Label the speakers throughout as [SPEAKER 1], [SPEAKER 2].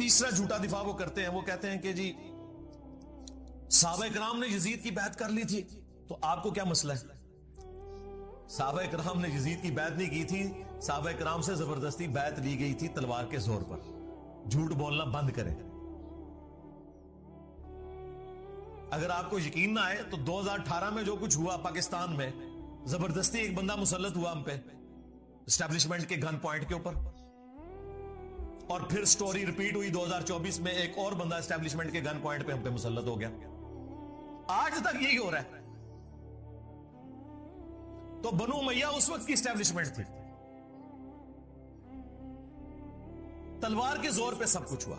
[SPEAKER 1] تیسرا جھوٹا دفاع وہ کرتے ہیں، وہ کہتے ہیں کہ جی صحابہ کرام نے یزید کی بیعت کر لی تھی، تو آپ کو کیا مسئلہ ہے؟ صحابہ کرام نے یزید کی بیعت نہیں کی تھی، صحابہ کرام سے زبردستی بیعت لی گئی تھی تلوار کے زور پر۔ جھوٹ بولنا بند کریں۔ اگر آپ کو یقین نہ آئے تو 2018 میں جو کچھ ہوا پاکستان میں، زبردستی ایک بندہ مسلط ہوا ہم پہ اسٹیبلشمنٹ کے گن پوائنٹ کے اوپر، اور پھر سٹوری ریپیٹ ہوئی 2024 میں، ایک اور بندہ اسٹیبلشمنٹ کے گن پوائنٹ پہ ہم پہ مسلط ہو گیا۔ آج تک یہی ہو رہا ہے۔ تو بنو امیہ اس وقت کی اسٹیبلشمنٹ تھی، تلوار کے زور پہ سب کچھ ہوا۔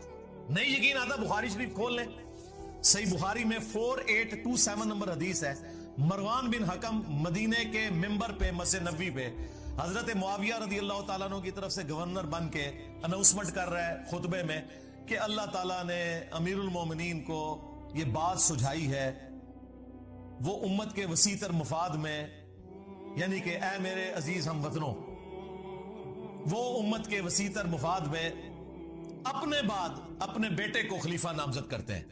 [SPEAKER 1] نہیں یقین آتا بخاری شریف کھول لیں، صحیح بخاری میں 4827 نمبر حدیث ہے، مروان بن حکم مدینے کے ممبر پہ مسجد نبوی پہ حضرت معاویہ رضی اللہ تعالیٰ عنہ کی طرف سے گورنر بن کے اناؤنسمنٹ کر رہا ہے خطبے میں کہ اللہ تعالیٰ نے امیر المومنین کو یہ بات سجھائی ہے، وہ امت کے وسیع تر مفاد میں، یعنی کہ اے میرے عزیز ہم وطنوں، وہ امت کے وسیع تر مفاد میں اپنے بعد اپنے بیٹے کو خلیفہ نامزد کرتے ہیں۔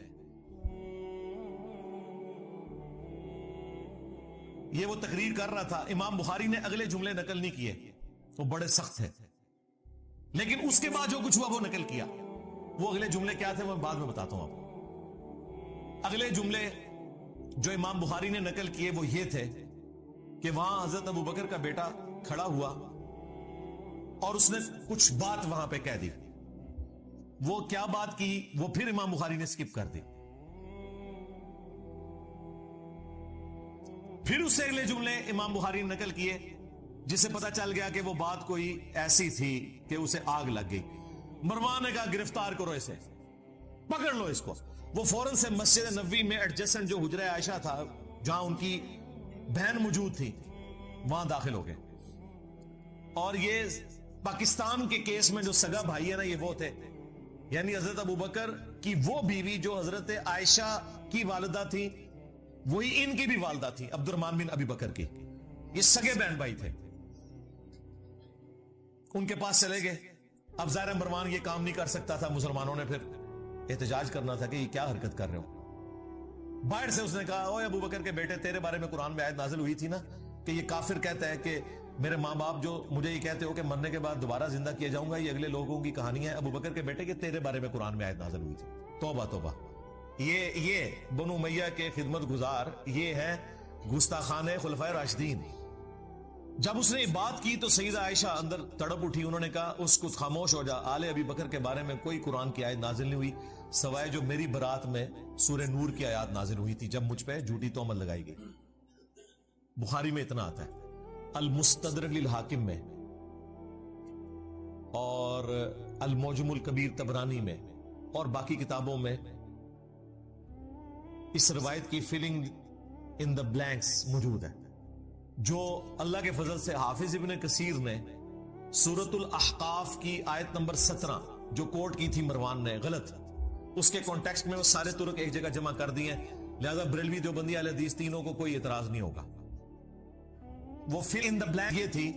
[SPEAKER 1] یہ وہ تقریر کر رہا تھا، امام بخاری نے اگلے جملے نقل نہیں کیے، وہ بڑے سخت ہے، لیکن اس کے بعد جو کچھ ہوا وہ نقل کیا۔ وہ اگلے جملے کیا تھے وہ بعد میں بتاتا ہوں آپ کو۔ اگلے جملے جو امام بخاری نے نقل کیے وہ یہ تھے کہ وہاں حضرت ابو بکر کا بیٹا کھڑا ہوا اور اس نے کچھ بات وہاں پہ کہہ دی۔ وہ کیا بات کی وہ پھر امام بخاری نے سکپ کر دی۔ پھر اس سے اگلے جملے امام بخاری نے نقل کیے جس سے پتا چل گیا کہ وہ بات کوئی ایسی تھی کہ اسے آگ لگ گئی۔ مروان نے کہا گرفتار کرو اسے، پکڑ لو اس کو۔ وہ فوراً سے مسجد نبوی میں ایڈجسٹنٹ جو حجرہ عائشہ تھا جہاں ان کی بہن موجود تھی وہاں داخل ہو گئے۔ اور یہ پاکستان کے کیس میں جو سگا بھائی ہے نا یہ وہ تھے، یعنی حضرت ابو بکر کی وہ بیوی جو حضرت عائشہ کی والدہ تھی وہی ان کی بھی والدہ تھی، عبد الرحمن بن ابی بکر کی۔ یہ سگے بہن بھائی تھے۔ ان کے پاس چلے گئے۔ اب ظاہر مروان یہ کام نہیں کر سکتا تھا، مسلمانوں نے پھر احتجاج کرنا تھا کہ یہ کیا حرکت کر رہے ہو۔ باہر سے اس نے کہا اوے ابو بکر کے بیٹے، تیرے بارے میں قرآن میں آیت نازل ہوئی تھی نا کہ یہ کافر کہتا ہے کہ میرے ماں باپ جو مجھے یہ کہتے ہو کہ مرنے کے بعد دوبارہ زندہ کیا جاؤں گا، یہ اگلے لوگوں کی کہانی ہے۔ ابو بکر کے بیٹے کہ تیرے بارے میں قرآن میں آیت نازل ہوئی تھی۔ توبہ توبہ۔ یہ بنو امیہ کے خدمت گزار، یہ ہے گستاخان خلفائے راشدین۔ جب اس نے یہ بات کی تو سیدہ عائشہ اندر تڑپ اٹھی، انہوں نے کہا اس کو خاموش ہو جا، آل ابی بکر کے بارے میں کوئی قرآن کی آیت نازل نہیں ہوئی سوائے جو میری برات میں سورہ نور کی آیات نازل ہوئی تھی جب مجھ پہ جھوٹی تہمت لگائی گئی۔ بخاری میں اتنا آتا ہے، المستدرک للحاکم میں اور المعجم الکبیر طبرانی میں اور باقی کتابوں میں اس روایت کی فلنگ ان دا بلینکس موجود ہے، جو اللہ کے فضل سے حافظ ابن کثیر نے سورۃ الاحقاف کی آیت نمبر 17 جو کوٹ کی تھی مروان نے غلط، اس کے کانٹیکسٹ میں وہ سارے ترک ایک جگہ جمع کر دیے، لہذا بریلوی دیوبندی اہل حدیث تینوں کو کوئی اعتراض نہیں ہوگا۔ وہ فل ان دا بلینک یہ تھی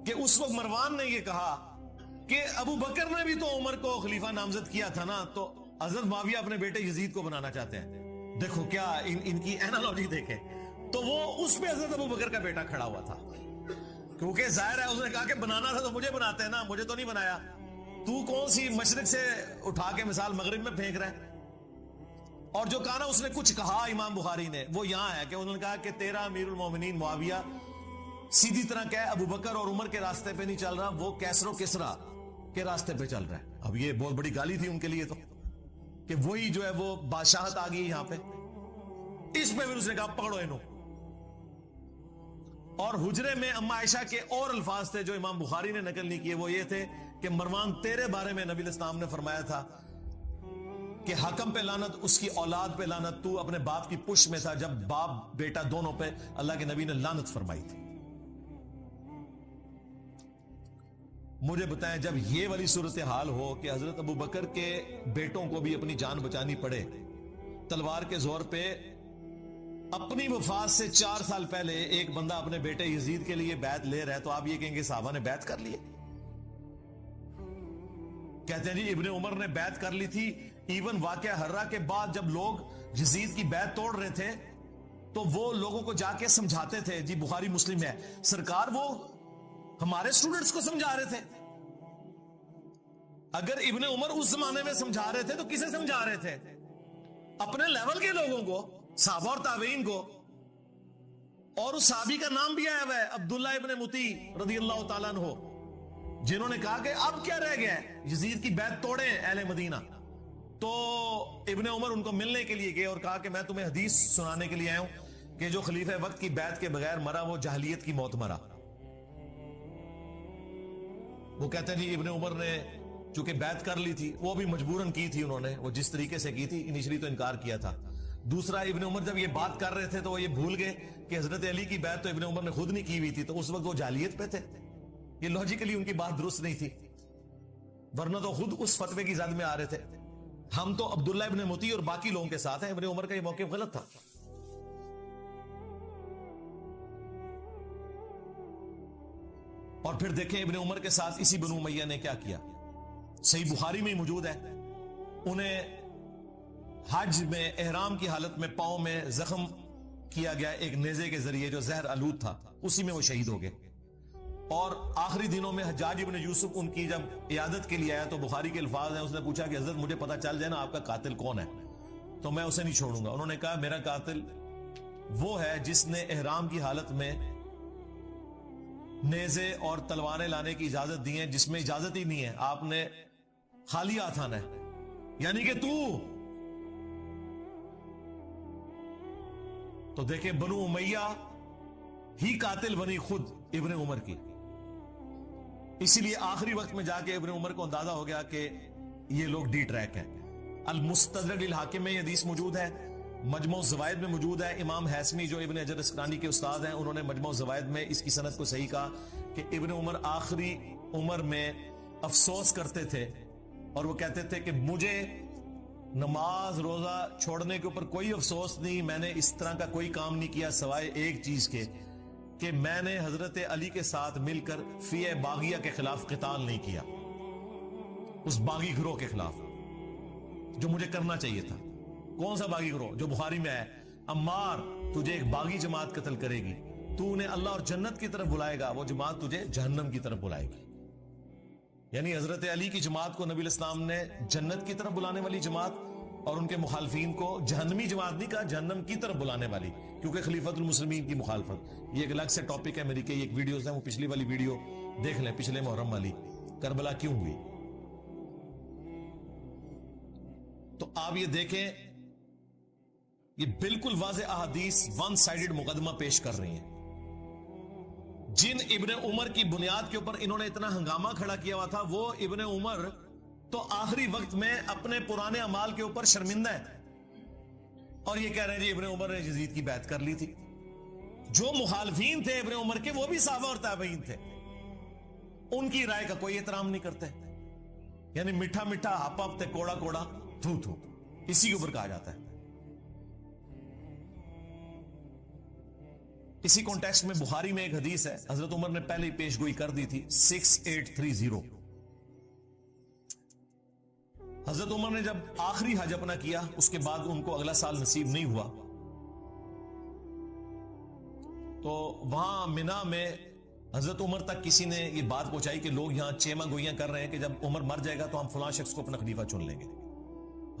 [SPEAKER 1] کہ اس وقت مروان نے یہ کہا کہ ابو بکر نے بھی تو عمر کو خلیفہ نامزد کیا تھا نا، تو حضرت معاویہ اپنے بیٹے یزید کو بنانا چاہتے ہیں۔ دیکھو کیا ان کی اینالوجی دیکھیں، تو وہ اس میں حضرت ابو بکر کا بیٹا کھڑا ہوا تھا، کیونکہ ظاہر ہے اس نے کہا کہ بنانا تھا تو مجھے بناتے ہیں نا، مجھے تو نہیں بنایا، تو کون سی مشرق سے اٹھا کے مثال مغرب میں پھینک رہا ہے۔ اور جو کہا نا اس نے کچھ کہا امام بخاری نے، وہ یہاں ہے کہ انہوں نے کہا کہ تیرا امیر المومنین معاویہ سیدھی طرح کہ ابو بکر اور عمر کے راستے پہ نہیں چل رہا، وہ کیسر و کسرا کے راستے پہ چل رہا ہے۔ اب یہ بہت بڑی گالی تھی ان کے لیے تو، کہ وہی جو ہے وہ بادشاہت آ گئی یہاں پہ۔ اس پہ پھر اس نے کہا پکڑو انہوں۔ اور حجرے میں اما عائشہ کے اور الفاظ تھے جو امام بخاری نے نقل نہیں کیے، وہ یہ تھے کہ مروان تیرے بارے میں نبی الاسلام نے فرمایا تھا کہ حکم پہ لعنت، اس کی اولاد پہ لعنت، تو اپنے باپ کی پشت میں تھا جب باپ بیٹا دونوں پہ اللہ کے نبی نے لعنت فرمائی تھی۔ مجھے بتائیں جب یہ والی صورتحال ہو کہ حضرت ابو بکر کے بیٹوں کو بھی اپنی جان بچانی پڑے تلوار کے زور پہ، اپنی وفات سے 4 سال پہلے ایک بندہ اپنے بیٹے یزید کے لیے بیعت لے رہا ہے، تو آپ یہ کہیں گے صحابہ نے بیعت کر لیے؟ کہتے ہیں جی ابن عمر نے بیعت کر لی تھی. ایون واقعہ ہررا کے بعد جب لوگ یزید کی بیعت توڑ رہے تھے تو وہ لوگوں کو جا کے سمجھاتے تھے. جی بخاری مسلم میں ہے, سرکار وہ ہمارے اسٹوڈنٹس کو سمجھا رہے تھے. اگر ابن عمر اس زمانے میں سمجھا رہے تھے تو کسے سمجھا رہے تھے؟ اپنے لیول کے لوگوں کو, صحابہ اور تابعین کو. اور اس صحابی کا نام بھی آیا ہوا ہے عبداللہ ابن مطیع رضی اللہ تعالیٰ عنہ, جنہوں نے کہا کہ اب کیا رہ گیا ہے, یزید کی بیعت توڑیں اہل مدینہ. تو ابن عمر ان کو ملنے کے لیے گئے اور کہا کہ میں تمہیں حدیث سنانے کے لیے آیا ہوں کہ جو خلیفہ وقت کی بیعت کے بغیر مرا وہ جاہلیت کی موت مرا. وہ کہتے ہیں جی ابن عمر نے چونکہ بیعت کر لی تھی, وہ بھی مجبوراً کی تھی انہوں نے, وہ جس طریقے سے کی تھی, انیشلی تو انکار کیا تھا. دوسرا, ابن عمر جب یہ بات کر رہے تھے تو وہ یہ بھول گئے کہ حضرت علی کی بیعت تو ابن عمر نے خود نہیں کی ہوئی تھی, تو اس وقت وہ جاہلیت پہ تھے. یہ لاجیکلی ان کی بات درست نہیں تھی, ورنہ تو خود اس فتوے کی زد میں آ رہے تھے. ہم تو عبداللہ ابن مطیع اور باقی لوگوں کے ساتھ ہیں, ابن عمر کا یہ موقف غلط تھا. اور پھر دیکھیں ابن عمر کے ساتھ اسی بنو امیہ نے کیا کیا. صحیح بخاری میں موجود ہے, انہیں حج میں احرام کی حالت میں پاؤں میں زخم کیا گیا ایک نیزے کے ذریعے جو زہر آلود تھا, اسی میں وہ شہید ہو گئے. اور آخری دنوں میں حجاج ابن یوسف ان کی جب عیادت کے لیے آیا تو بخاری کے الفاظ ہیں, اس نے پوچھا کہ حضرت مجھے پتا چل جائے نا آپ کا قاتل کون ہے تو میں اسے نہیں چھوڑوں گا. انہوں نے کہا میرا قاتل وہ ہے جس نے احرام کی حالت میں نیزے اور تلواریں لانے کی اجازت دی ہے, جس میں اجازت ہی نہیں ہے, آپ نے خالی ہاتھ آنا ہے, یعنی کہ تو دیکھیں بنو امیہ ہی قاتل بنی خود ابن عمر کی. اسی لیے آخری وقت میں جا کے ابن عمر کو اندازہ ہو گیا کہ یہ لوگ ڈی ٹریک ہیں. المستدرک للحاکم میں یہ حدیث موجود ہے, مجموع الزوائد میں موجود ہے. امام حیثمی جو ابن حجر اسقلانی کے استاد ہیں, انہوں نے مجموع الزوائد میں اس کی سند کو صحیح کہا کہ ابن عمر آخری عمر میں افسوس کرتے تھے اور وہ کہتے تھے کہ مجھے نماز روزہ چھوڑنے کے اوپر کوئی افسوس نہیں, میں نے اس طرح کا کوئی کام نہیں کیا سوائے ایک چیز کے کہ میں نے حضرت علی کے ساتھ مل کر فی باغیہ کے خلاف قتال نہیں کیا, اس باغی گروہ کے خلاف جو مجھے کرنا چاہیے تھا. کون سا باغی گروہ؟ جو بخاری میں ہے, عمار تجھے ایک باغی جماعت قتل کرے گی, تو انہیں اللہ اور جنت کی طرف بلائے گا, وہ جماعت تجھے جہنم کی طرف بلائے گی. یعنی حضرت علی کی جماعت کو نبی علیہ السلام نے جنت کی طرف بلانے والی جماعت اور ان کے مخالفین کو جہنمی جماعت نہیں کہا, جہنم کی طرف بلانے والی, کیونکہ خلیفۃ المسلمین کی مخالفت. یہ ایک الگ سے ٹاپک ہے, میری کئی ایک ویڈیوز ہیں, وہ پچھلی والی ویڈیو دیکھ لیں, پچھلے محرم والی, کربلا کیوں ہوئی. تو آپ یہ دیکھیں, یہ بالکل واضح احادیث ون سائیڈڈ مقدمہ پیش کر رہی ہیں. جن ابن عمر کی بنیاد کے اوپر انہوں نے اتنا ہنگامہ کھڑا کیا ہوا تھا, وہ ابن عمر تو آخری وقت میں اپنے پرانے اعمال کے اوپر شرمندہ ہے اور یہ کہہ رہے ہیں جی ابن عمر نے یزید کی بیعت کر لی تھی. جو مخالفین تھے ابن عمر کے وہ بھی صحابہ اور تابعین تھے, ان کی رائے کا کوئی احترام نہیں کرتے. یعنی میٹھا میٹھا ہاپا ہفتے کوڑا کوڑا تھو تھو, اسی کے اوپر کہا جاتا ہے. اسی کانٹیکسٹ میں بخاری میں ایک حدیث ہے, حضرت عمر نے پہلے ہی پیش گوئی کر دی تھی, 6830. حضرت عمر نے جب آخری حج اپنا کیا, اس کے بعد ان کو اگلا سال نصیب نہیں ہوا, تو وہاں منا میں حضرت عمر تک کسی نے یہ بات پہنچائی کہ لوگ یہاں چیما گوئیاں کر رہے ہیں کہ جب عمر مر جائے گا تو ہم فلاں شخص کو اپنا خلیفہ چن لیں گے.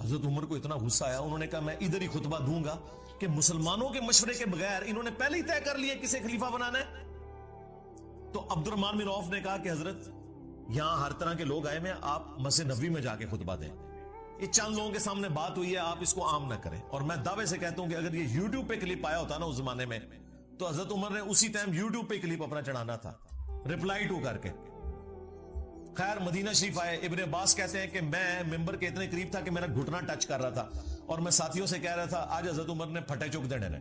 [SPEAKER 1] حضرت عمر کو اتنا غصہ آیا, انہوں نے کہا میں ادھر ہی خطبہ دوں گا کہ مسلمانوں کے مشورے کے بغیر انہوں نے پہلے ہی طے کر لیا کسے خلیفہ بنانا ہے. تو عبد الرحمن بن عوف نے کہا کہ حضرت یہاں ہر طرح کے لوگ آئے ہیں, آپ مسجد نبوی میں جا کے خطبہ دیں. یہ چند لوگوں کے سامنے بات ہوئی ہے, آپ اس کو عام نہ کریں. اور میں دعوے سے کہتا ہوں کہ اگر یہ یوٹیوب پہ کلپ آیا ہوتا نا اس زمانے میں, تو حضرت عمر نے اسی ٹائم یوٹیوب پہ کلپ اپنا چڑھانا تھا, ریپلائی ٹو کر کے. خیر مدینہ شریف آئے, ابن عباس کہتے ہیں کہ میں ممبر کے اتنے قریب تھا کہ میرا گھٹنا ٹچ کر رہا تھا, اور میں ساتھیوں سے کہہ رہا تھا آج حضرت عمر نے پھٹے چک دینے نے,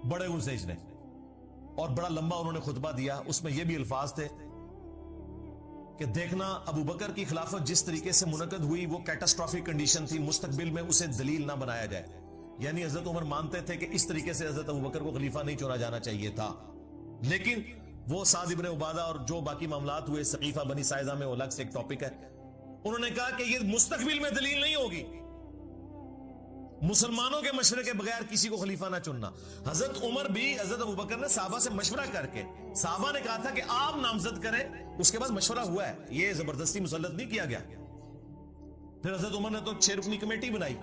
[SPEAKER 1] بڑے غصے نے, اور بڑا لمبا انہوں نے خطبہ دیا. اس میں یہ بھی الفاظ تھے کہ دیکھنا ابو بکر کی خلافت جس طریقے سے منعقد ہوئی وہ کیٹاسٹرافک کنڈیشن تھی, مستقبل میں اسے دلیل نہ بنایا جائے. یعنی حضرت عمر مانتے تھے کہ اس طریقے سے حضرت ابو بکر کو خلیفہ نہیں چنا جانا چاہیے تھا, لیکن وہ سعد ابن عبادہ اور جو باقی معاملات ہوئے سقیفہ بنی سائزہ میں, وہ الگ سے ایک ٹاپک ہے, انہوں نے کہا کہ یہ مستقبل میں دلیل نہیں ہوگی مسلمانوں کے مشورے کے بغیر کسی کو خلیفہ نہ چننا. حضرت عمر بھی حضرت ابوبکر نے صحابہ سے مشورہ کر کے, صحابہ نے کہا تھا کہ آپ نامزد کریں, اس کے بعد مشورہ ہوا ہے, یہ زبردستی مسلط نہیں کیا گیا. پھر حضرت عمر نے تو 6 رکنی کمیٹی بنائی,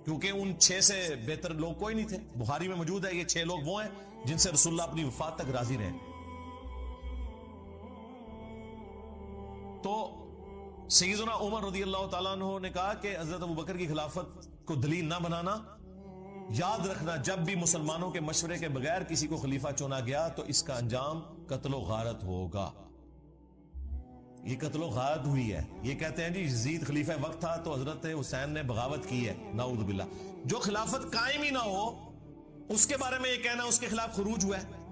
[SPEAKER 1] کیونکہ ان 6 سے بہتر لوگ کوئی نہیں تھے. بخاری میں موجود ہے یہ 6 لوگ وہ ہیں جن سے رسول اللہ اپنی وفات تک راضی رہے. تو سیدنا عمر رضی اللہ تعالیٰ عنہ نے کہا کہ حضرت ابوبکر کی خلافت کو دلیل نہ بنانا, یاد رکھنا جب بھی مسلمانوں کے مشورے کے بغیر کسی کو خلیفہ چنا گیا تو اس کا انجام قتل و غارت ہوگا. یہ قتل و غارت ہوئی ہے. یہ کہتے ہیں جی یزید خلیفہ وقت تھا تو حضرت حسین نے بغاوت کی ہے, نعوذ باللہ. جو خلافت قائم ہی نہ ہو اس کے بارے میں یہ کہنا اس کے خلاف خروج ہوا ہے.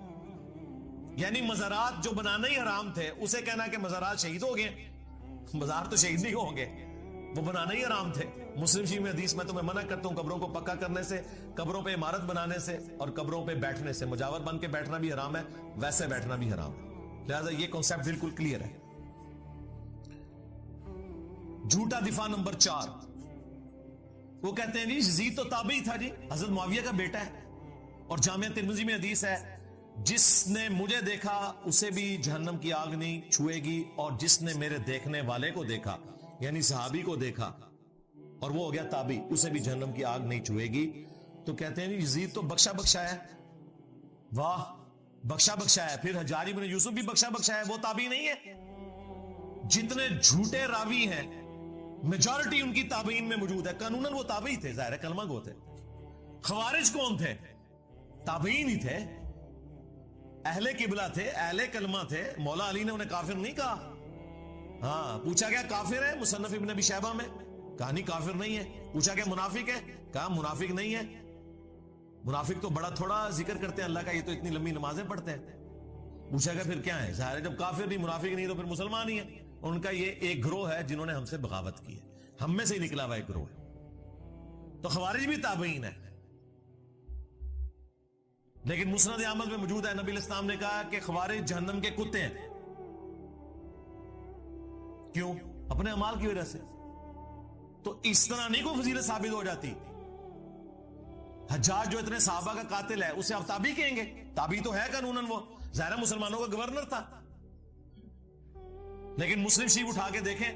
[SPEAKER 1] یعنی مزارات جو بنانا ہی حرام تھے اسے کہنا کہ مزارات شہید ہو گئے. مزار تو شہید نہیں ہوں گے, وہ بنانا ہی حرام تھے. مسلم شریف میں حدیث میں تمہیں منع کرتا ہوں قبروں کو پکا کرنے سے, قبروں پہ عمارت بنانے سے, اور قبروں پہ بیٹھنے سے. مجاور بن کے بیٹھنا بھی حرام ہے, ویسے بیٹھنا بھی حرام ہے. لہذا یہ کنسپٹ بالکل کلیئر ہے. جھوٹا دفاع نمبر 4, وہ کہتے ہیں جی یزید تو تابعی تھا جی, حضرت معاویہ کا بیٹا ہے, اور جامعہ ترمذی میں حدیث ہے جس نے مجھے دیکھا اسے بھی جہنم کی آگ نہیں چھوئے گی, اور جس نے میرے دیکھنے والے کو دیکھا یعنی صحابی کو دیکھا اور وہ ہو گیا تابعی, اسے بھی جہنم کی آگ نہیں چھوئے گی. تو کہتے ہیں جی یزید تو بخشا بخشا ہے. واہ, بخشا بخشا ہے. پھر حجاج بن یوسف بھی بخشا بخشا ہے, وہ تابعی نہیں ہے. جتنے جھوٹے راوی ہیں میجورٹی ان کی تابعین میں موجود ہے. قانوناً وہ تابعی تھے, ظاہر ہے کلمہ گو تھے. خوارج کون تھے؟ تابعین ہی تھے, اہل قبلہ تھے, اہل کلمہ تھے. مولا علی نے انہیں کافر نہیں کہا. ہاں, پوچھا گیا کافر ہے مصنف ابن ابی شیبہ میں, کہا نہیں کافر نہیں ہے. پوچھا گیا منافق ہے, کہا منافق نہیں ہے. منافق تو بڑا تھوڑا ذکر کرتے ہیں اللہ کا, یہ تو اتنی لمبی نمازیں پڑھتے ہیں. پوچھا گیا پھر کیا ہے؟ ظاہر ہے جب کافر نہیں منافق نہیں تو پھر مسلمان ہی ہے. ان کا یہ ایک گروہ ہے جنہوں نے ہم سے بغاوت کی ہے, ہم میں سے ہی نکلا ہوا ایک گروہ ہے. تو خوارج بھی تابعین ہے. لیکن مسند احمد میں موجود ہے نبی الاسلام نے کہا کہ خوارج جہنم کے کتے ہیں. کیوں؟ اپنے اعمال کی وجہ سے. تو اس طرح نہیں کوئی فضیلت ثابت ہو جاتی. حجاج جو اتنے صحابہ کا قاتل ہے اسے آپ تابعی کہیں گے؟ تابعی تو ہے قانوناً, وہ ظاہر مسلمانوں کا گورنر تھا. لیکن مسلم شریف اٹھا کے دیکھیں,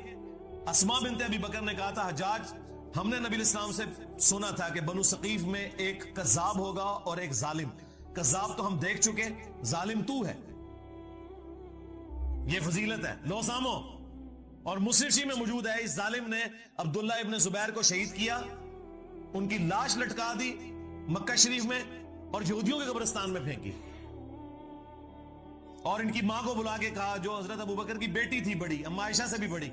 [SPEAKER 1] اسما بنت ابی بکر نے کہا تھا حجاج ہم نے نبی الاسلام سے سنا تھا کہ بنو ثقیف میں ایک کذاب ہوگا اور ایک ظالم. کذاب تو ہم دیکھ چکے, ظالم تو ہے. یہ فضیلت ہے, لو سامو. اور مسلم شریف میں موجود ہے اس ظالم نے عبداللہ ابن زبیر کو شہید کیا, ان کی لاش لٹکا دی مکہ شریف میں اور یہودیوں کے قبرستان میں پھینکی, اور ان کی ماں کو بلا کے کہا جو حضرت ابوبکر کی بیٹی تھی بڑی, اما عائشہ سے بھی بڑی,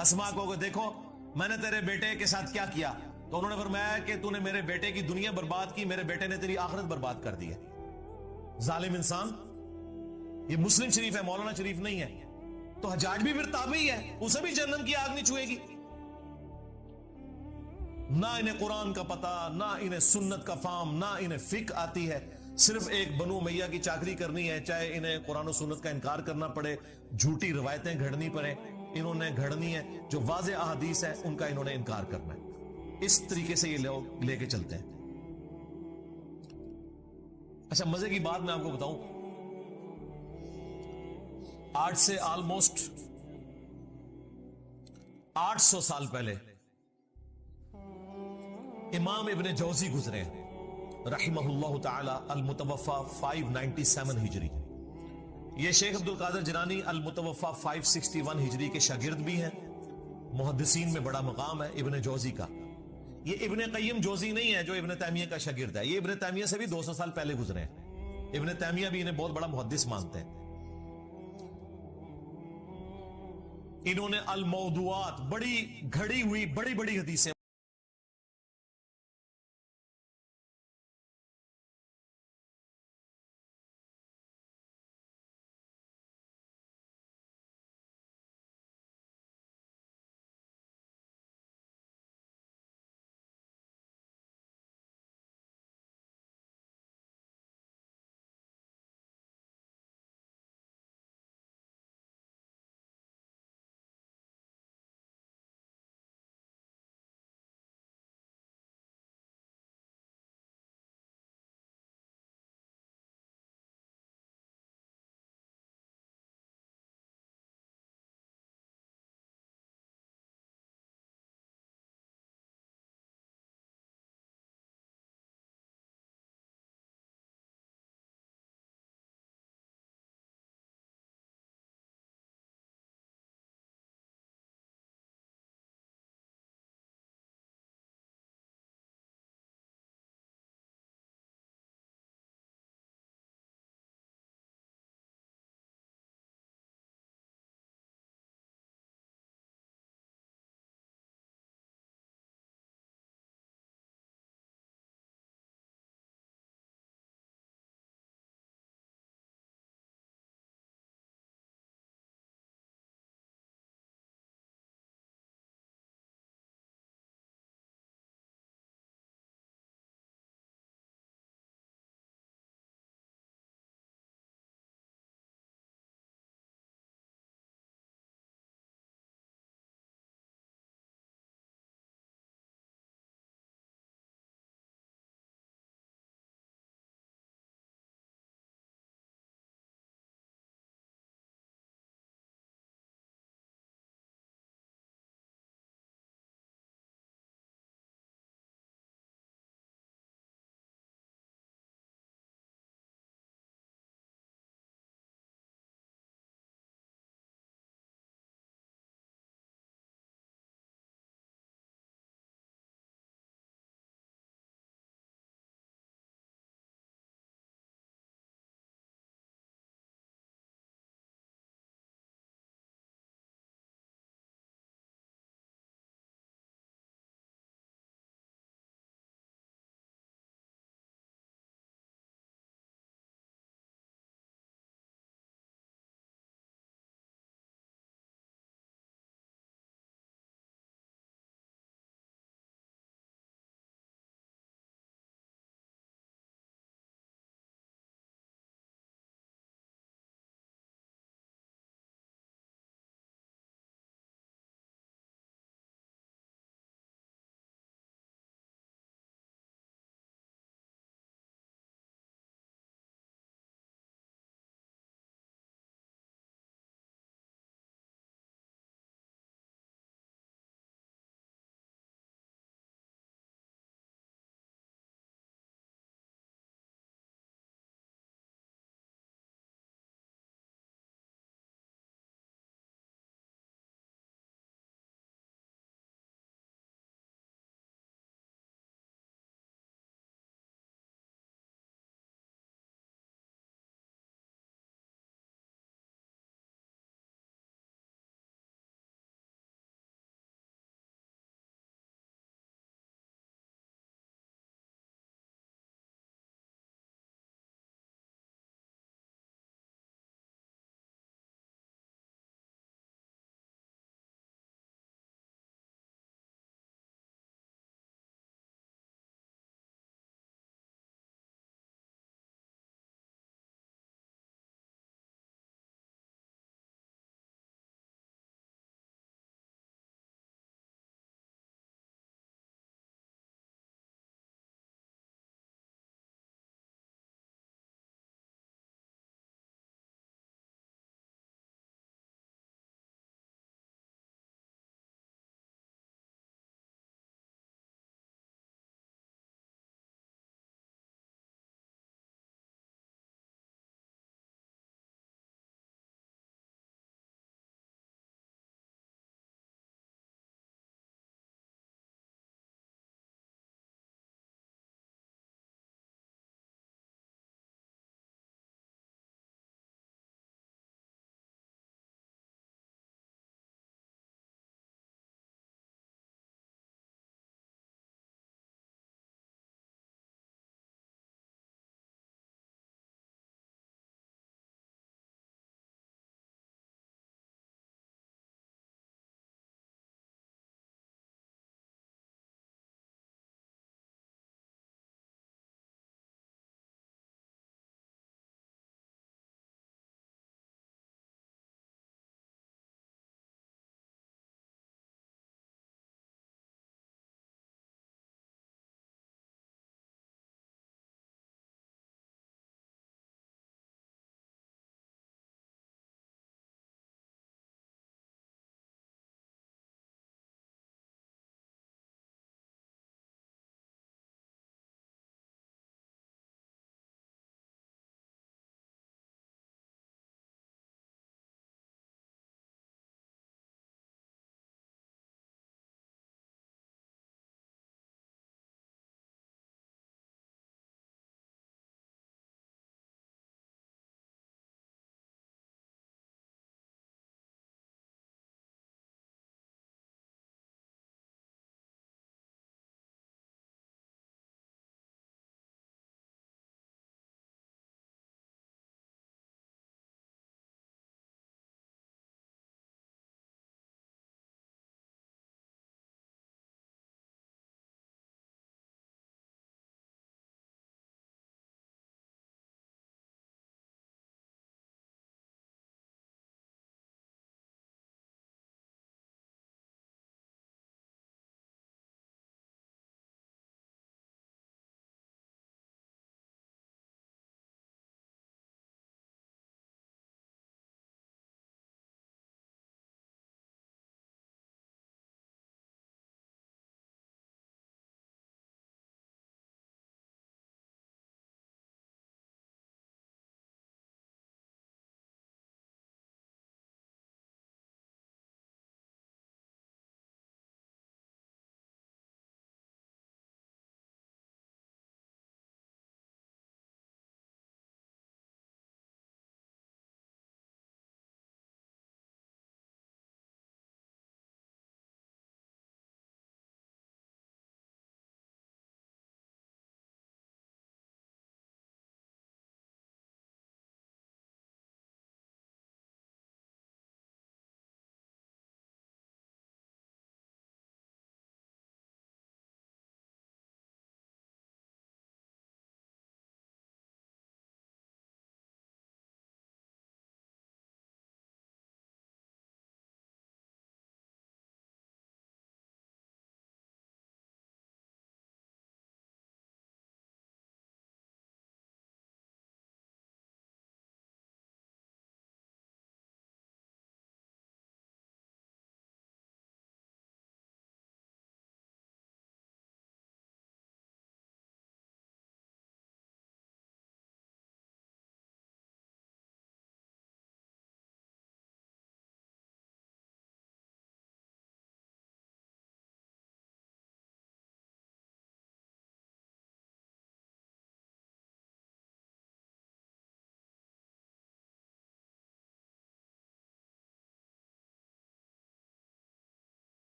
[SPEAKER 1] اسما کو کہ دیکھو میں نے تیرے بیٹے کے ساتھ کیا کیا. تو انہوں نے فرمایا کہ تو نے میرے بیٹے کی دنیا برباد کی, میرے بیٹے نے تیری آخرت برباد کر دی ہے. ظالم انسان. یہ مسلم شریف ہے, مولانا شریف نہیں ہے. تو حجاج بھی پھر تابعی ہے, اسے بھی جہنم کی آگ نہیں چھوئے گی. نہ انہیں قرآن کا پتہ, نہ انہیں سنت کا فہم, نہ انہیں فقہ آتی ہے. صرف ایک بنو امیہ کی چاکری کرنی ہے, چاہے انہیں قرآن و سنت کا انکار کرنا پڑے, جھوٹی روایتیں گھڑنی پڑے, انہوں نے گھڑنی ہے. جو واضح احادیث ہے ان کا انہوں نے انکار کرنا ہے. اس طریقے سے یہ لوگ لے کے چلتے ہیں. اچھا, مزے کی بات میں آپ کو بتاؤں, آج سے آلموسٹ 800 سال پہلے امام ابن جوزی گزرے رحمہ اللہ تعالی, المتوفا 597 ہجری. یہ شیخ عبد القادر جیلانی المتوفا 561 ہجری کے شاگرد بھی ہیں. محدثین میں بڑا مقام ہے ابن جوزی کا. یہ ابن قیم جوزی نہیں ہے جو ابن تیمیہ کا شاگرد ہے, یہ ابن تیمیہ سے بھی 200 سال پہلے گزرے ہیں. ابن تیمیہ بھی انہیں بہت بڑا محدث مانتے ہیں. انہوں نے الموضوعات, بڑی گھڑی ہوئی بڑی بڑی حدیثیں